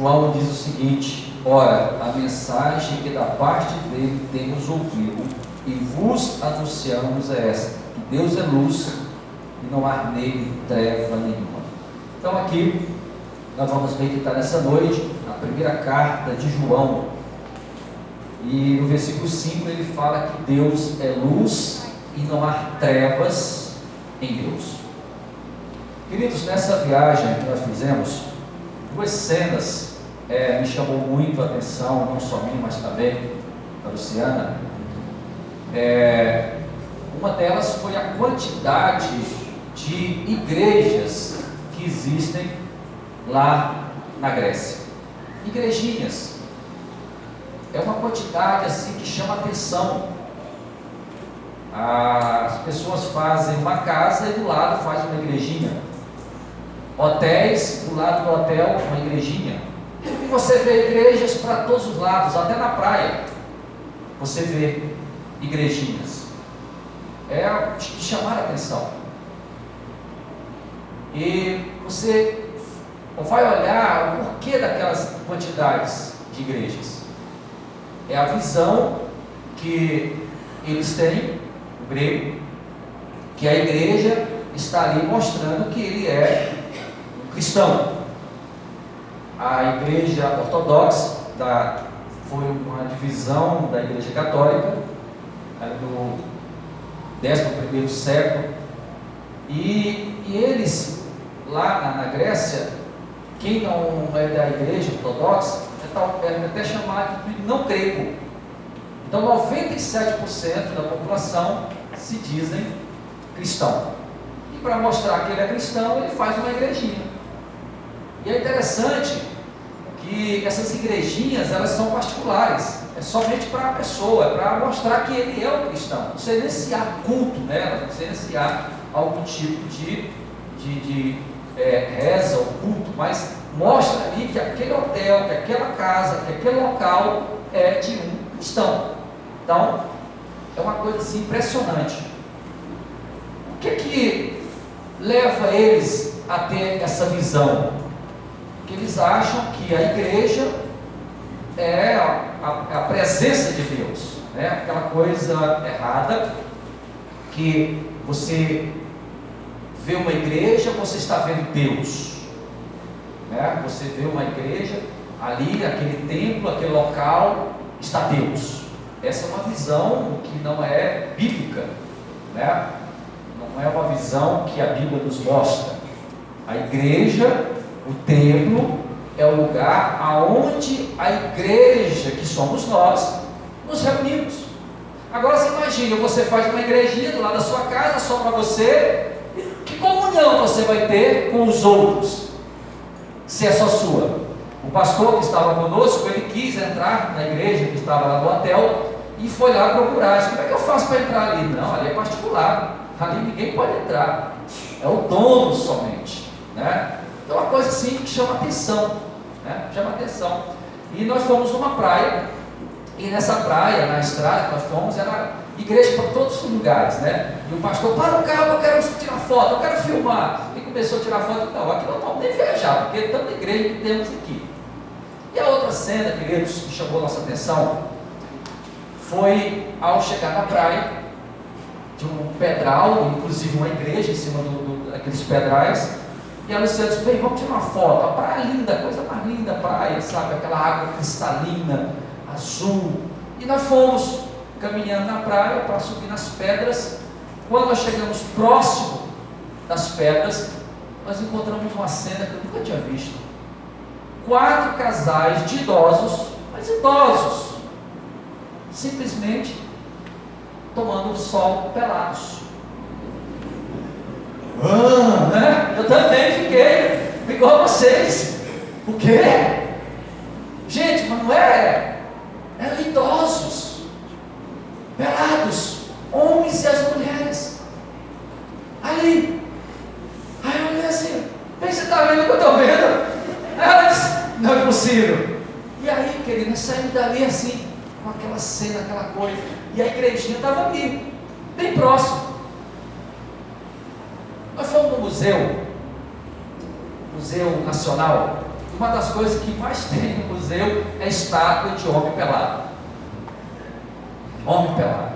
João diz o seguinte: ora, a mensagem que da parte dele temos ouvido e vos anunciamos é esta, que Deus é luz e não há nele treva nenhuma. Então aqui nós vamos meditar nessa noite a primeira carta de João, e no versículo 5 ele fala que Deus é luz e não há trevas em Deus. Queridos, nessa viagem que nós fizemos, duas cenas me chamou muito a atenção, não só a mim, mas também a Luciana. Uma delas foi a quantidade de igrejas que existem lá na Grécia. Igrejinhas. É uma quantidade assim que chama atenção. As pessoas fazem uma casa e do lado faz uma igrejinha. Hotéis, do lado do hotel, uma igrejinha. E você vê igrejas para todos os lados, até na praia você vê igrejinhas. É de chamar a atenção. E você vai olhar o porquê daquelas quantidades de igrejas. É a visão que eles têm, o grego, que a igreja está ali mostrando que ele é um cristão. A igreja ortodoxa foi uma divisão da igreja católica no 11º século, e eles lá na Grécia, quem não é da igreja ortodoxa é até chamado de não grego. Então 97% da população se dizem cristão, e para mostrar que ele é cristão, ele faz uma igrejinha. E é interessante que essas igrejinhas, elas são particulares, é somente para a pessoa, é para mostrar que ele é um cristão. Não sei nem se há culto nela, não sei nem se há algum tipo de reza ou culto, mas mostra ali que aquele hotel, que aquela casa, que aquele local é de um cristão. Então, é uma coisa assim impressionante. O que leva eles a ter essa visão? Que eles acham que a igreja é a presença de Deus, né? Aquela coisa errada, que você vê uma igreja, você está vendo Deus, né? Você vê uma igreja, ali, aquele templo, aquele local, está Deus. Essa é uma visão que não é bíblica, né? Não é uma visão que a Bíblia nos mostra. A igreja, o templo, é o lugar aonde a igreja, que somos nós, nos reunimos. Agora você imagina, você faz uma igrejinha do lado da sua casa, só para você. Que comunhão você vai ter com os outros, se é só sua? O pastor que estava conosco, ele quis entrar na igreja que estava lá no hotel, e foi lá procurar. Disse: como é que eu faço para entrar ali? Não, ali é particular, ali ninguém pode entrar, é o dono somente, né? Então é uma coisa assim que chama atenção, né? Chama atenção. E nós fomos numa praia, e nessa praia, na estrada que nós fomos, era igreja para todos os lugares, né? E o pastor: para o carro, eu quero tirar foto, eu quero filmar. E começou a tirar foto. Não, aqui não vamos nem viajar, porque é tanta igreja que temos aqui. E a outra cena, queridos, que chamou nossa atenção, foi ao chegar na praia, de um pedral, inclusive uma igreja em cima daqueles pedrais. E a Luciana disse: bem, vamos tirar uma foto. A praia é linda, a coisa mais linda, a praia, sabe? Aquela água cristalina, azul. E nós fomos caminhando na praia para subir nas pedras. Quando nós chegamos próximo das pedras, nós encontramos uma cena que eu nunca tinha visto. 4 casais de idosos, mas idosos, simplesmente tomando sol pelados. Né? Eu também fiquei igual a vocês. O quê? Gente, mas não é? Eram idosos, pelados, homens e as mulheres, ali. Aí eu olhei assim: bem, você está vendo o que eu estou vendo? Aí ela disse: não é possível. E aí, querido, nós saímos dali assim, com aquela cena, aquela coisa, e a igrejinha estava ali, bem próximo. Nós fomos no Museu Nacional, uma das coisas que mais tem no museu é estátua de homem pelado. Homem pelado.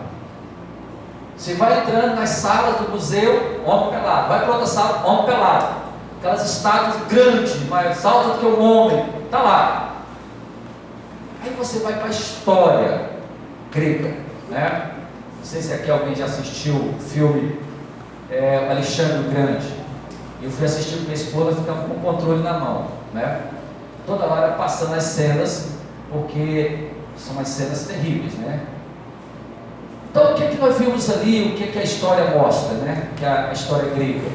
Você vai entrando nas salas do museu, homem pelado. Vai para outra sala, homem pelado. Aquelas estátuas grandes, mais altas do que um homem. Está lá. Aí você vai para a história grega, né? Não sei se aqui alguém já assistiu o filme Alexandre o Grande. Eu fui assistir com minha esposa, ficava com o controle na mão, né? Toda hora passando as cenas, porque são as cenas terríveis, né? Então, o que nós vimos ali, o que a história mostra, né? Que a história grega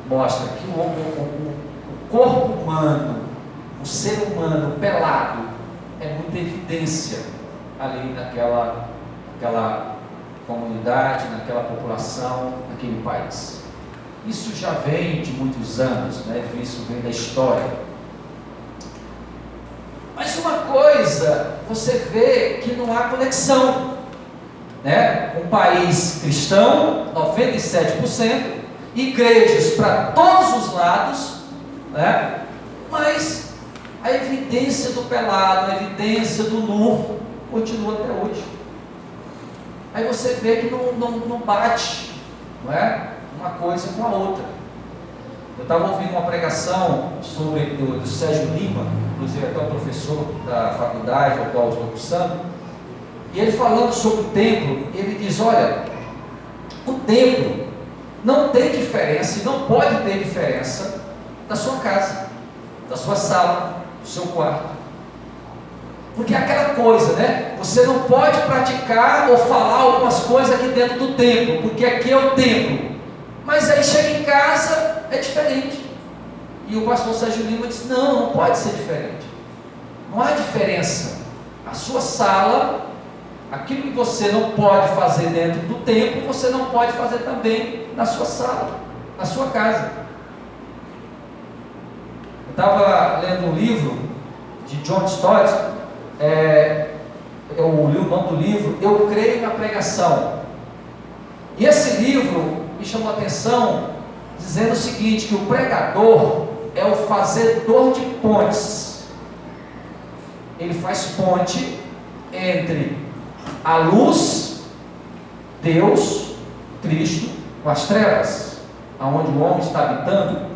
mostra que o corpo humano, o ser humano pelado, é muita evidência ali naquela comunidade, naquela população, naquele país. Isso já vem de muitos anos, né? Isso vem da história. Mas uma coisa, você vê que não há conexão, né? Um país cristão, 97%, igrejas para todos os lados, né? Mas a evidência do pelado, a evidência do nu, continua até hoje. Aí você vê que não bate, não é? Uma coisa com a outra. Eu estava ouvindo uma pregação do Sérgio Lima, inclusive até um professor da faculdade, ao qual eu estou cursando, e ele falando sobre o templo, ele diz: olha, o templo não tem diferença e não pode ter diferença da sua casa, da sua sala, do seu quarto. Porque é aquela coisa, né? Você não pode praticar ou falar algumas coisas aqui dentro do templo, porque aqui é o templo. Mas aí chega em casa, é diferente. E o pastor Sérgio Lima disse: não pode ser diferente. Não há diferença. A sua sala, aquilo que você não pode fazer dentro do templo, você não pode fazer também na sua sala, na sua casa. Eu estava lendo um livro de John Stott, eu li o nome do livro, Eu Creio na Pregação. E esse livro me chamou a atenção, dizendo o seguinte, que o pregador é o fazedor de pontes. Ele faz ponte entre a luz, Deus, Cristo, com as trevas, aonde o homem está habitando.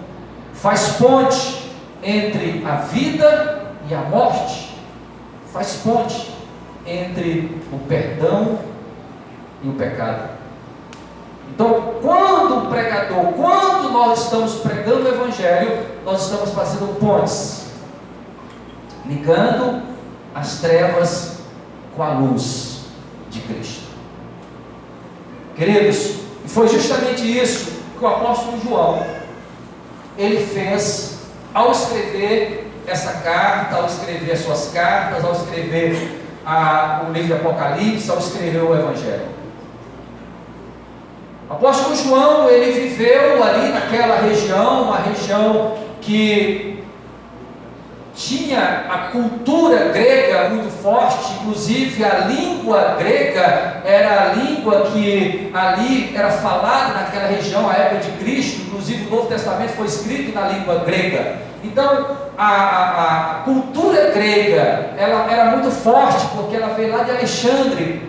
Faz ponte entre a vida e a morte. Faz ponte entre o perdão e o pecado. Então, quando nós estamos pregando o Evangelho, nós estamos fazendo pontes, ligando as trevas com a luz de Cristo. Queridos, foi justamente isso que o apóstolo João, ele fez ao escrever essa carta, ao escrever as suas cartas, ao escrever o livro de Apocalipse, ao escrever o Evangelho. O apóstolo João, ele viveu ali naquela região, uma região que tinha a cultura grega muito forte, inclusive a língua grega era a língua que ali era falada naquela região, à época de Cristo. Inclusive o Novo Testamento foi escrito na língua grega. Então a cultura grega, ela era muito forte, porque ela veio lá de Alexandre,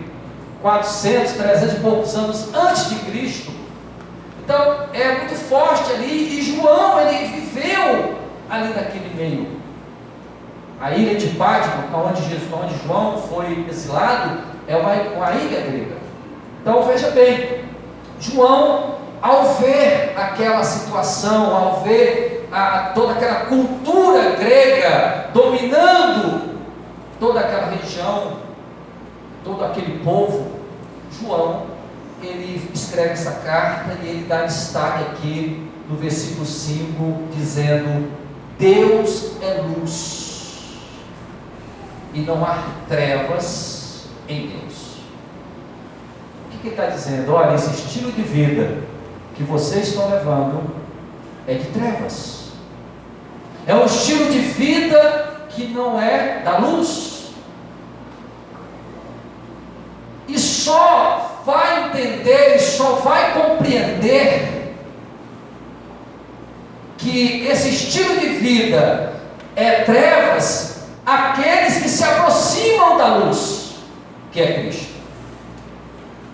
400, 300 e poucos anos antes de Cristo. Então é muito forte ali, e João, ele viveu ali naquele meio. A ilha de Pátimo, onde João foi exilado, é uma ilha grega. Então veja bem, João, ao ver aquela situação, ao ver toda aquela cultura grega dominando toda aquela região, todo aquele povo, João, ele escreve essa carta e ele dá destaque aqui no versículo 5, dizendo: Deus é luz e não há trevas em Deus. O que ele está dizendo? Olha, esse estilo de vida que vocês estão levando é de trevas, é um estilo de vida que não é da luz, e só vai entender e só vai compreender que esse estilo de vida é trevas aqueles que se aproximam da luz, que é Cristo.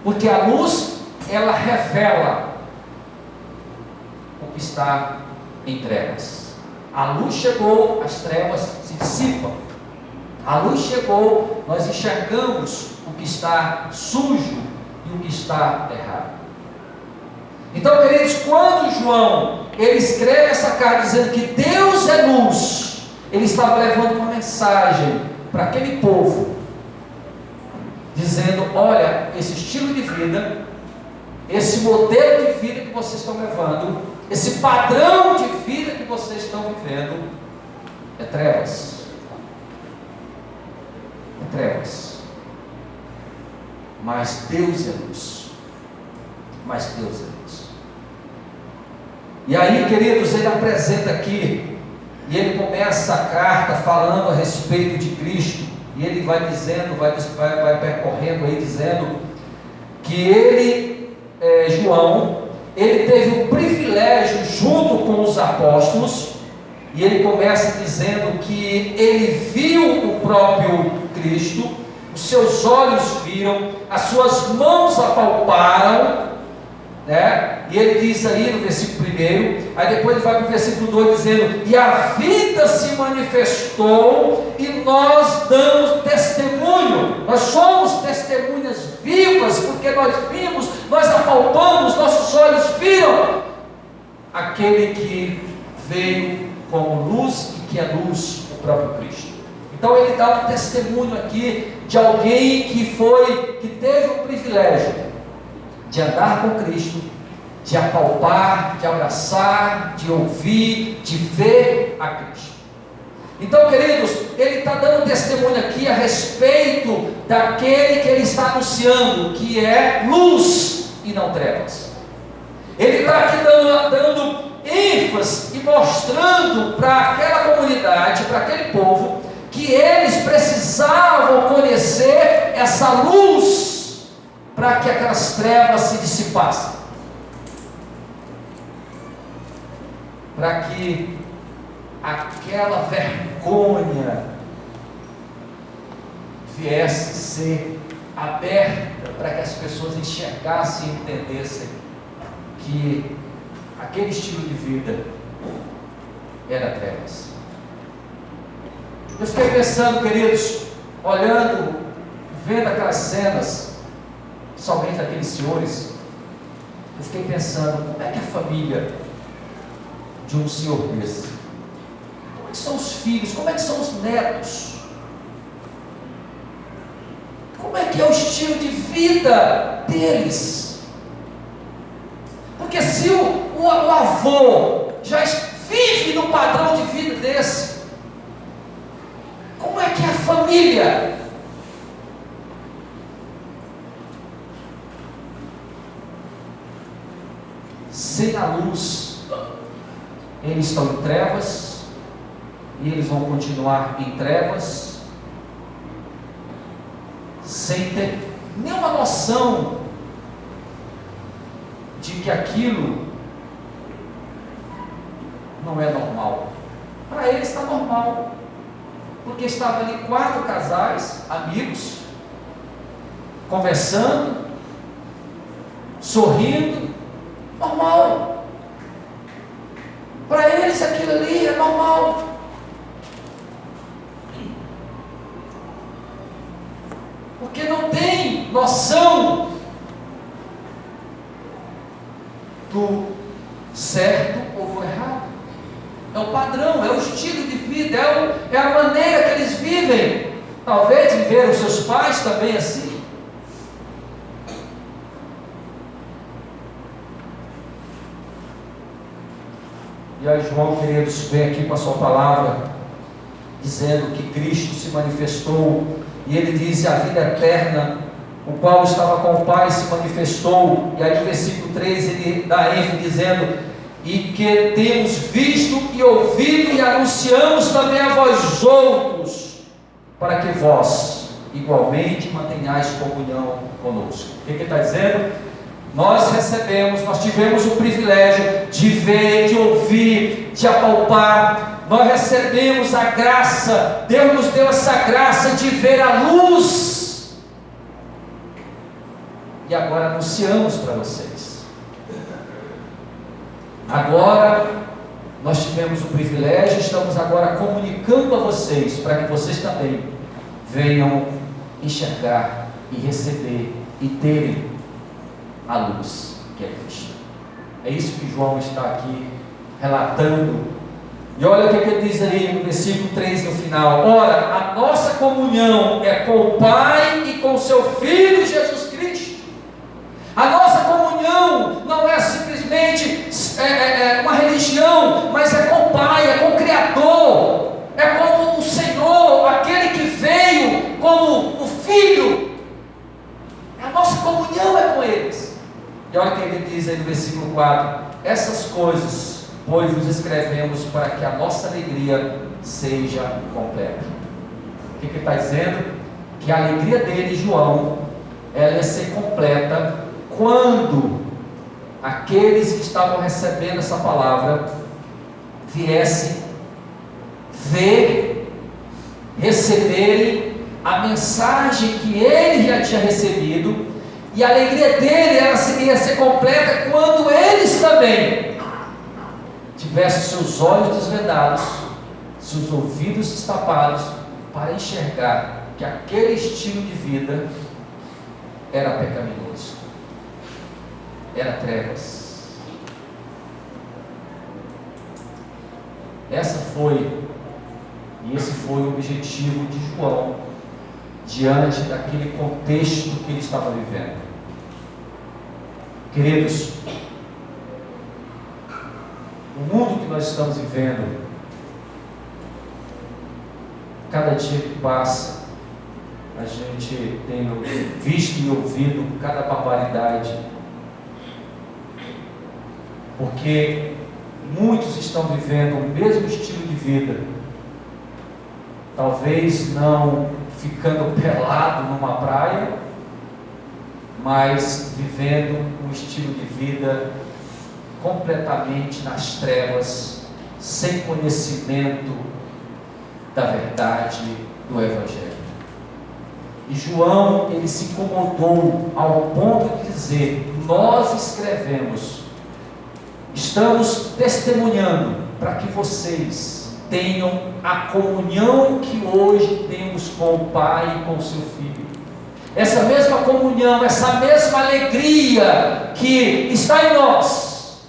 Porque a luz, ela revela o que está em trevas. A luz chegou, as trevas se dissipam. A luz chegou, nós enxergamos o que está sujo e o que está errado. Então, queridos, quando João, ele escreve essa carta dizendo que Deus é luz, ele estava levando uma mensagem para aquele povo, dizendo: olha, esse estilo de vida, esse modelo de vida que vocês estão levando, esse padrão de vida que vocês estão vivendo, é trevas. É trevas. Mas Deus é luz. Mas Deus é luz. E aí, queridos, ele apresenta aqui, e ele começa a carta falando a respeito de Cristo, e ele vai dizendo, vai percorrendo aí, dizendo que ele, João, ele teve o privilégio junto com os apóstolos, e ele começa dizendo que ele viu o próprio Cristo, os seus olhos viram, as suas mãos apalparam, né? E ele diz aí no versículo 1, aí depois ele vai para o versículo 2 dizendo: e a vida se manifestou e nós damos testemunho, nós somos testemunhas vivas, porque nós vimos, nós apalpamos, nossos olhos viram aquele que veio como luz e que é luz, o próprio Cristo. Então ele dá um testemunho aqui de alguém que teve o privilégio de andar com Cristo, de apalpar, de abraçar, de ouvir, de ver a Cristo. Então, queridos, ele está dando testemunho aqui a respeito daquele que ele está anunciando, que é luz e não trevas. Ele está aqui dando ênfase e mostrando para aquela comunidade, para aquele povo, que eles precisavam conhecer essa luz para que aquelas trevas se dissipassem, para que aquela vergonha viesse ser aberta, para que as pessoas enxergassem e entendessem que aquele estilo de vida era trevas. Eu fiquei pensando, queridos, olhando, vendo aquelas cenas, somente aqueles senhores, eu fiquei pensando, como é que a família de um senhor desse, como é que são os filhos, como é que são os netos, como é que é o estilo de vida deles? Porque se o avô já vive no padrão de vida desse, como é que é a família? Sem a luz, eles estão em trevas, e eles vão continuar em trevas, sem ter nenhuma noção de que aquilo não é normal. Para eles está normal, porque estavam ali 4 casais, amigos, conversando, sorrindo, normal. Para eles aquilo ali é normal. Porque não tem noção do certo ou do errado. É o padrão, é o estilo de vida, é a maneira que eles vivem. Talvez viveram os seus pais também assim. E aí João, queridos, vem aqui com a sua palavra, dizendo que Cristo se manifestou, e ele diz: a vida eterna, o qual estava com o Pai, se manifestou. E aí no versículo 3 ele dá ênfase dizendo: e que temos visto e ouvido e anunciamos também a vós outros, para que vós igualmente mantenhais comunhão conosco. O que ele está dizendo? Nós tivemos o privilégio de ver, de ouvir, de apalpar nós recebemos a graça, Deus nos deu essa graça de ver a luz, e agora anunciamos para vocês. Agora nós tivemos o privilégio, estamos agora comunicando a vocês, para que vocês também venham enxergar e receber e terem a luz que é Cristo. É isso que João está aqui relatando. E olha o que ele diz aí no versículo 3 no final: ora, a nossa comunhão é com o Pai e com o seu Filho Jesus Cristo. A nossa comunhão não é simplesmente uma religião, mas é com o Pai, é com o Criador, é com o Senhor, aquele que veio como o Filho. A nossa comunhão é com eles. E olha o que ele diz aí no versículo 4: essas coisas, pois, vos escrevemos para que a nossa alegria seja completa. O que ele está dizendo? Que a alegria dele, João, ela ia ser completa quando aqueles que estavam recebendo essa palavra viessem ver, receberem a mensagem que ele já tinha recebido. E a alegria dele ia ser completa quando eles também tivessem seus olhos desvendados, seus ouvidos destapados, para enxergar que aquele estilo de vida era pecaminoso, era trevas. Esse foi o objetivo de João, diante daquele contexto que ele estava vivendo. Queridos, o mundo que nós estamos vivendo, cada dia que passa, a gente tem visto e ouvido cada barbaridade, porque muitos estão vivendo o mesmo estilo de vida, talvez não ficando pelado numa praia, mas vivendo um estilo de vida completamente nas trevas, sem conhecimento da verdade do Evangelho. E João, ele se incomodou ao ponto de dizer: nós escrevemos, estamos testemunhando para que vocês tenham a comunhão que hoje temos com o Pai e com o seu Filho. Essa mesma comunhão, essa mesma alegria que está em nós.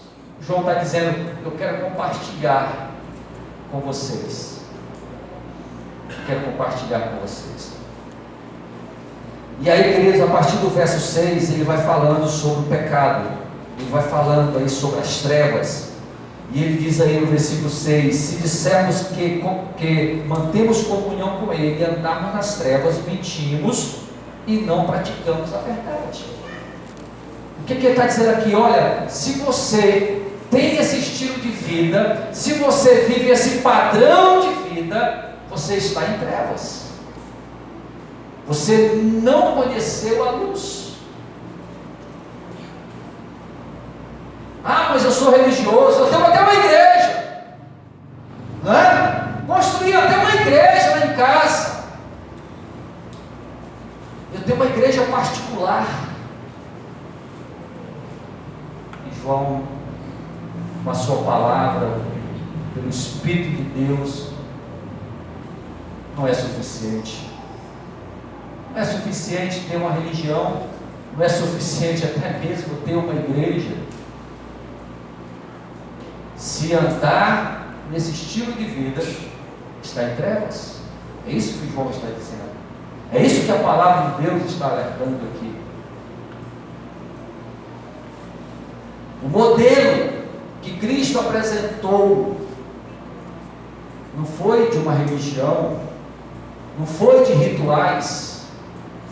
João está dizendo: eu quero compartilhar com vocês. Quero compartilhar com vocês. E aí, queridos, a partir do verso 6, ele vai falando sobre o pecado. Ele vai falando aí sobre as trevas. E ele diz aí no versículo 6: se dissermos que mantemos comunhão com ele e andamos nas trevas, mentimos e não praticamos a verdade. O que ele está dizendo aqui? Olha, se você tem esse estilo de vida, se você vive esse padrão de vida, você está em trevas. Você não conheceu a luz. Ah, mas eu sou religioso, eu tenho até uma igreja, não é? Construí até uma igreja lá em casa. Eu tenho uma igreja particular. E João, com a sua palavra, pelo Espírito de Deus, não é suficiente. Não é suficiente ter uma religião, não é suficiente até mesmo ter uma igreja. Se andar nesse estilo de vida, está em trevas. É isso que João está dizendo. É isso que a palavra de Deus está alertando aqui. O modelo que Cristo apresentou não foi de uma religião, não foi de rituais,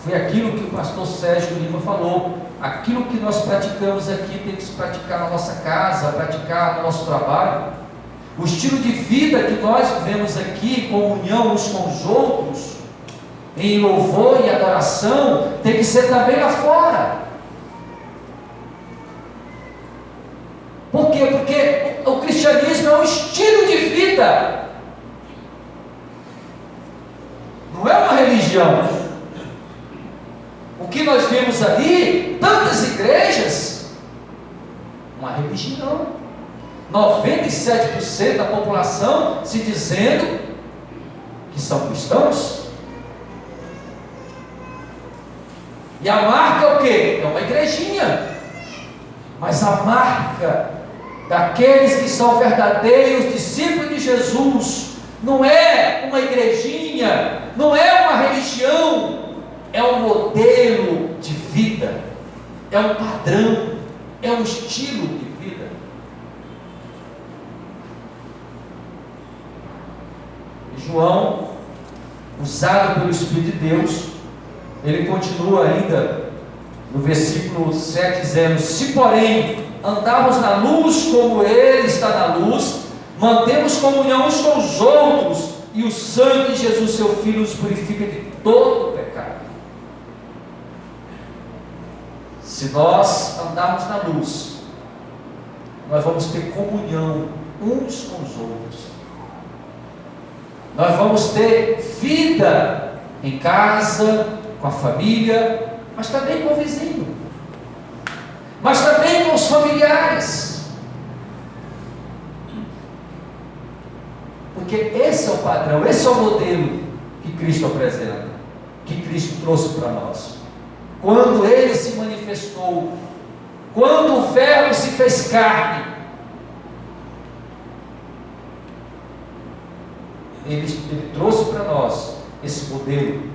foi aquilo que o pastor Sérgio Lima falou. Aquilo que nós praticamos aqui tem que se praticar na nossa casa, praticar no nosso trabalho. O estilo de vida que nós vivemos aqui, em comunhão uns com os outros, em louvor e adoração, tem que ser também lá fora. Por quê? Porque o cristianismo é um estilo de vida, não é uma religião. O que nós vimos ali, tantas igrejas, uma religião, 97% da população se dizendo que são cristãos. E a marca é o quê? É uma igrejinha. Mas a marca daqueles que são verdadeiros discípulos de Jesus não é uma igrejinha, não é uma religião, é um modelo de vida, é um padrão, é um estilo de vida. E João, usado pelo Espírito de Deus, ele continua ainda no versículo 7 dizendo: se porém andarmos na luz como Ele está na luz, mantemos comunhão uns com os outros, e o sangue de Jesus, seu Filho, nos purifica de todo o pecado. Se nós andarmos na luz, nós vamos ter comunhão uns com os outros, nós vamos ter vida em casa, com a família, mas também com o vizinho, mas também com os familiares, porque esse é o padrão, esse é o modelo que Cristo apresenta, que Cristo trouxe para nós. Quando Ele se manifestou, quando o Verbo se fez carne, Ele trouxe para nós esse modelo.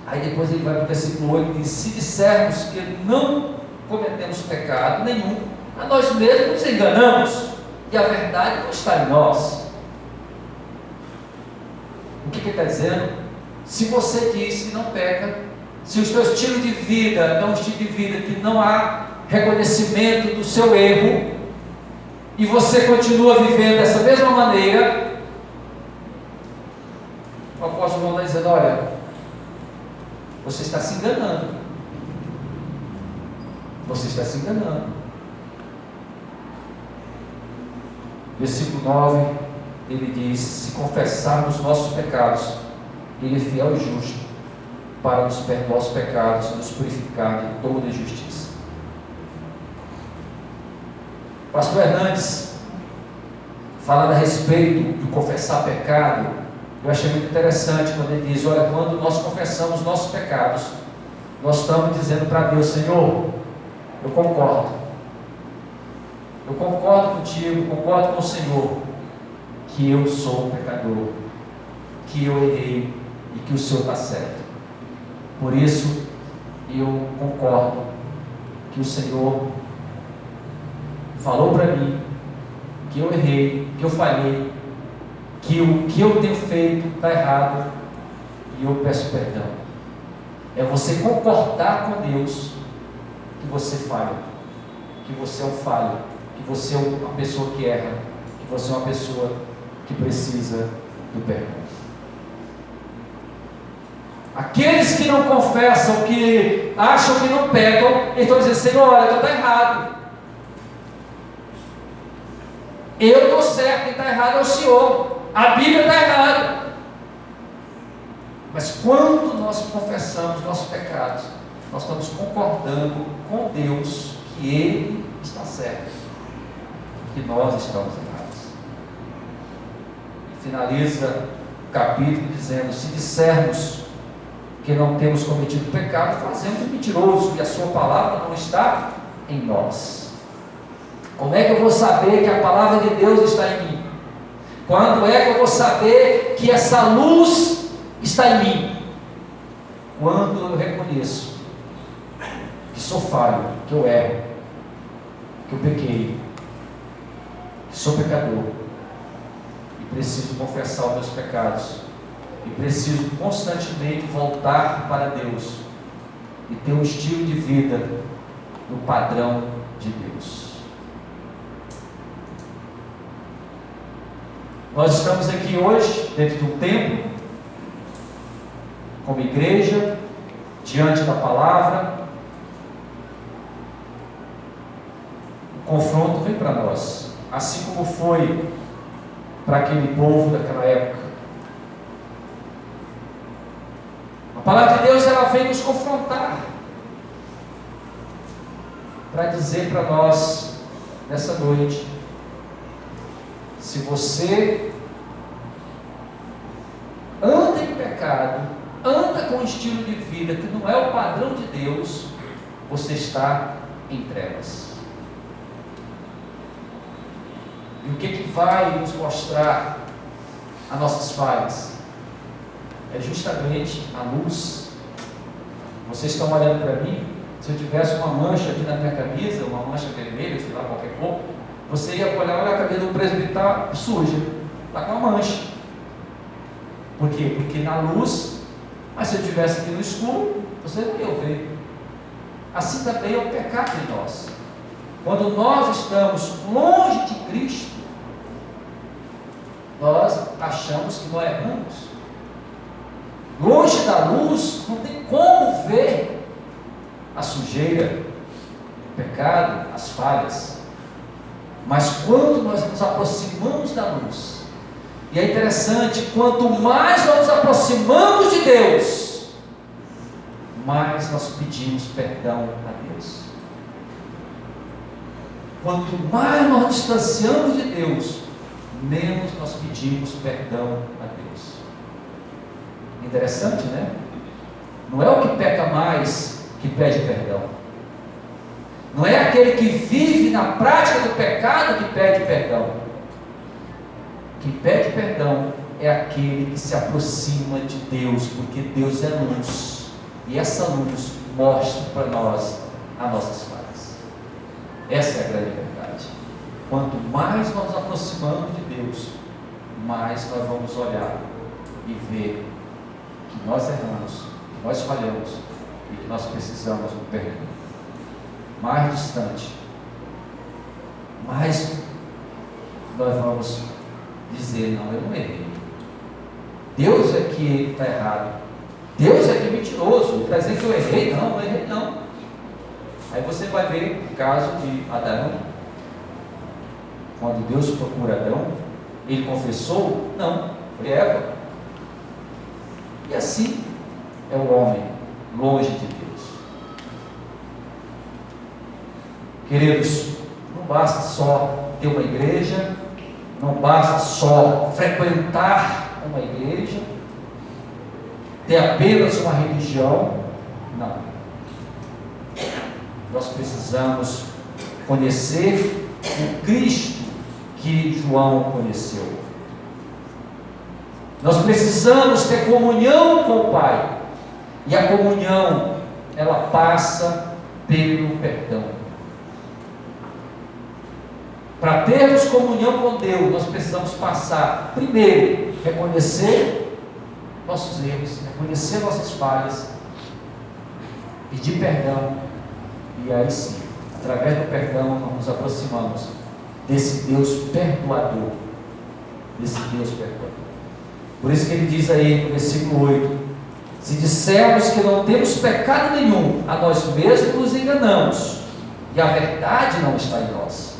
Aí depois ele vai para o versículo 8 e diz: se dissermos que não cometemos pecado nenhum, a nós mesmos nos enganamos, e a verdade não está em nós. O que ele está dizendo? Se você diz que não peca, se o seu estilo de vida é um estilo de vida que não há reconhecimento do seu erro, e você continua vivendo dessa mesma maneira, o apóstolo João está dizendo: olha, você está se enganando. Você está se enganando. Versículo 9, ele diz: se confessarmos nossos pecados, Ele é fiel e justo para nos perdoar os pecados e nos purificar de toda injustiça. Pastor Hernandes, falando a respeito de confessar pecado, eu achei muito interessante quando ele diz: olha, quando nós confessamos nossos pecados, nós estamos dizendo para Deus: Senhor, eu concordo contigo, concordo com o Senhor, que eu sou um pecador, que eu errei e que o Senhor está certo. Por isso, eu concordo que o Senhor falou para mim que eu errei, que eu falhei, que o que eu tenho feito está errado, e eu peço perdão. É você concordar com Deus que você falha, que você é um falho, que você é uma pessoa que erra, que você é uma pessoa que precisa do perdão. Aqueles que não confessam, que acham que não pecam, eles estão dizendo: Senhor, olha, tu está errado, eu estou certo, quem está errado é o Senhor, a Bíblia está errada. Mas quando nós confessamos nossos pecados, nós estamos concordando com Deus que Ele está certo, que nós estamos errados. E finaliza o capítulo dizendo: se dissermos que não temos cometido pecado, fazemos um mentiroso, e a sua palavra não está em nós. Como é que eu vou saber que a palavra de Deus está em mim? Quando é que eu vou saber que essa luz está em mim? Quando eu reconheço que sou falho, que eu erro, que eu pequei, que sou pecador, e preciso confessar os meus pecados, e preciso constantemente voltar para Deus e ter um estilo de vida no padrão de Deus. Nós estamos aqui hoje, dentro de um templo, como igreja, diante da palavra. O confronto vem para nós, assim como foi para aquele povo daquela época. A palavra de Deus, ela vem nos confrontar, para dizer para nós, nessa noite, se você anda em pecado, anda com um estilo de vida que não é o padrão de Deus, você está em trevas. E o que vai nos mostrar as nossas falhas? É justamente a luz. Vocês estão olhando para mim. Se eu tivesse uma mancha aqui na minha camisa, uma mancha vermelha, sei lá, qualquer cor, você ia olhar, olha, a camisa do presbítero está suja, está com uma mancha. Por quê? Porque na luz, mas se eu estivesse aqui no escuro, você não ia ver. Assim também é o pecado em nós. Quando nós estamos longe de Cristo, nós achamos que nós erramos. Longe da luz, não tem como ver a sujeira, o pecado, as falhas. Mas quando nós nos aproximamos da luz, e é interessante, quanto mais nós nos aproximamos de Deus, mais nós pedimos perdão a Deus. Quanto mais nós distanciamos de Deus, menos nós pedimos perdão a Deus. Interessante, né? Não é o que peca mais que pede perdão. Não é aquele que vive na prática do pecado que pede perdão. Quem pede perdão é aquele que se aproxima de Deus, porque Deus é luz, e essa luz mostra para nós as nossas falhas. Essa é a grande verdade. Quanto mais nós nos aproximamos de Deus, mais nós vamos olhar e ver que nós erramos, que nós falhamos e que nós precisamos do perdão. Mais distante, mais nós vamos dizer: não, eu não errei. Deus é que está errado. Deus é que é mentiroso. Ele está dizendo que eu errei. Não, não errei não. Aí você vai ver o caso de Adão. Quando Deus procura Adão, ele confessou? Não, foi Eva. E assim é o homem longe de Deus. Queridos, não basta só ter uma igreja, não basta só frequentar uma igreja, ter apenas uma religião. Não. Nós precisamos conhecer o Cristo que João conheceu. Nós precisamos ter comunhão com o Pai. E a comunhão, ela passa pelo perdão. Para termos comunhão com Deus, nós precisamos passar, primeiro, reconhecer nossos erros, reconhecer nossas falhas, pedir perdão, e aí sim, através do perdão, nós nos aproximamos desse Deus perdoador, Por isso que ele diz aí no versículo 8: se dissermos que não temos pecado nenhum, a nós mesmos nos enganamos, e a verdade não está em nós.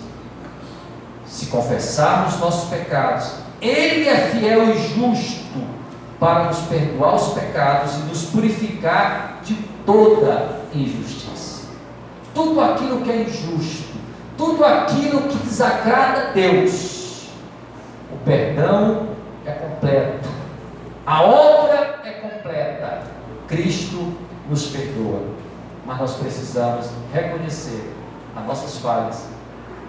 Se confessarmos nossos pecados, Ele é fiel e justo para nos perdoar os pecados e nos purificar de toda injustiça. Tudo aquilo que é injusto, tudo aquilo que desagrada a Deus, o perdão é completo, a obra é completa. Cristo nos perdoa, mas nós precisamos reconhecer as nossas falhas,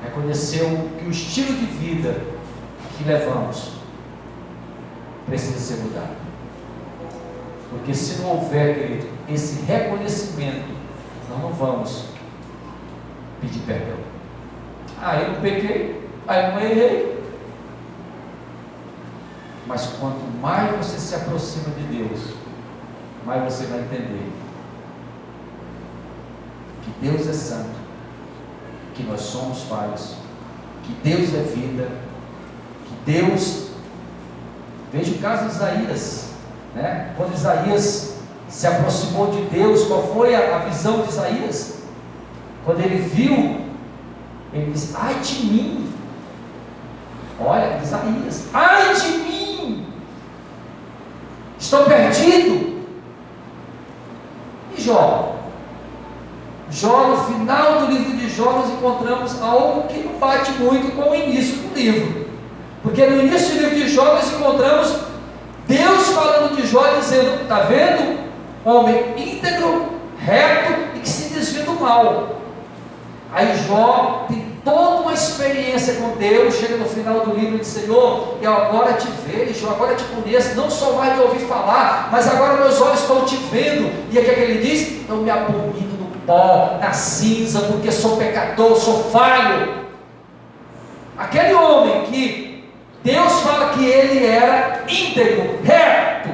reconhecer que o estilo de vida que levamos precisa ser mudado. Porque se não houver, querido, esse reconhecimento, nós não vamos pedir perdão. Eu não pequei, eu não errei. Mas quanto mais você se aproxima de Deus, mais você vai entender que Deus é santo, que nós somos falhos, que Deus é vida, que Deus... Veja o caso de Isaías, né? Quando Isaías se aproximou de Deus, qual foi a visão de Isaías? Quando ele viu, ele disse: ai de mim. Olha, Isaías: ai de mim, estou perdido. Jó. Jó, no final do livro de Jó, nós encontramos algo que não bate muito com o início do livro. Porque no início do livro de Jó, nós encontramos Deus falando de Jó, dizendo: está vendo? Homem íntegro, reto e que se desvia do mal. Aí Jó tem toda uma experiência com Deus, chega no final do livro e diz: Senhor, eu agora te vejo, eu agora te conheço, não só mais de ouvir falar, mas agora meus olhos estão te vendo. E o que é que ele diz? Eu me abomino no pó, na cinza, porque sou pecador, sou falho. Aquele homem que Deus fala que ele era íntegro, reto,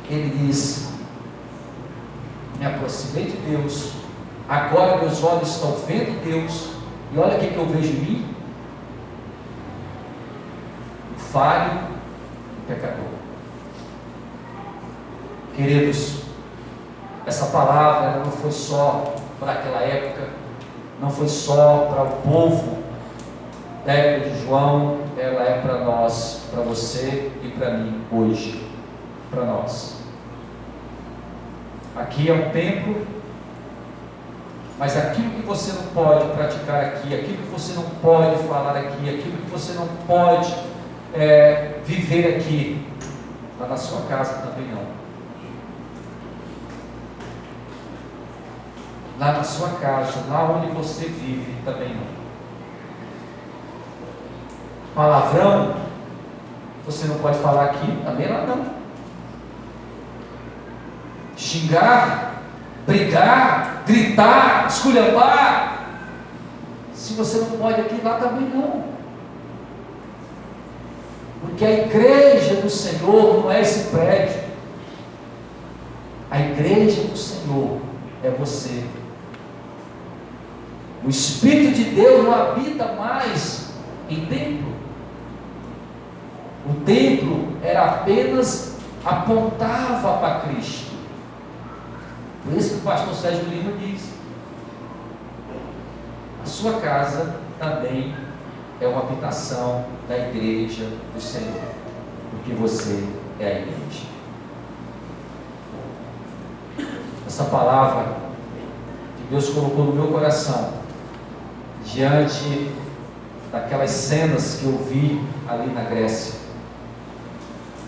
ele diz: me aproximei de Deus, agora meus olhos estão vendo Deus, e olha o que eu vejo em mim: um falho, um pecador. Queridos, essa palavra ela não foi só para aquela época, não foi só para o povo da época de João, ela é para nós, para você e para mim hoje, para nós. Aqui é um templo, mas aquilo que você não pode praticar aqui, aquilo que você não pode falar aqui, aquilo que você não pode viver aqui, lá na sua casa também não. Lá na sua casa, lá onde você vive também não. Palavrão, você não pode falar aqui, também lá não. Xingar, brigar, gritar, esculhambar, se você não pode aqui, lá também não. Porque a igreja do Senhor não é esse prédio. A igreja do Senhor é você. O Espírito de Deus não habita mais em templo. O templo era apenas, apontava para Cristo. Por isso que o pastor Sérgio Lima diz: a sua casa também é uma habitação da igreja do Senhor, porque você é a igreja. Essa palavra que Deus colocou no meu coração, diante daquelas cenas que eu vi ali na Grécia,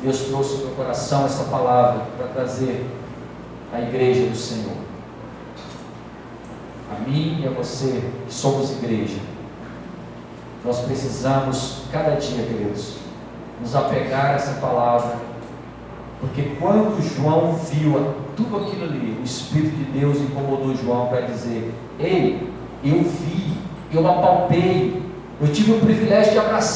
Deus trouxe no meu coração essa palavra para trazer a igreja do Senhor, a mim e a você que somos igreja. Nós precisamos cada dia, queridos, nos apegar a essa palavra, porque quando João viu tudo aquilo ali, o Espírito de Deus incomodou João para dizer: ei, eu vi, eu apalpei, eu tive o privilégio de abraçar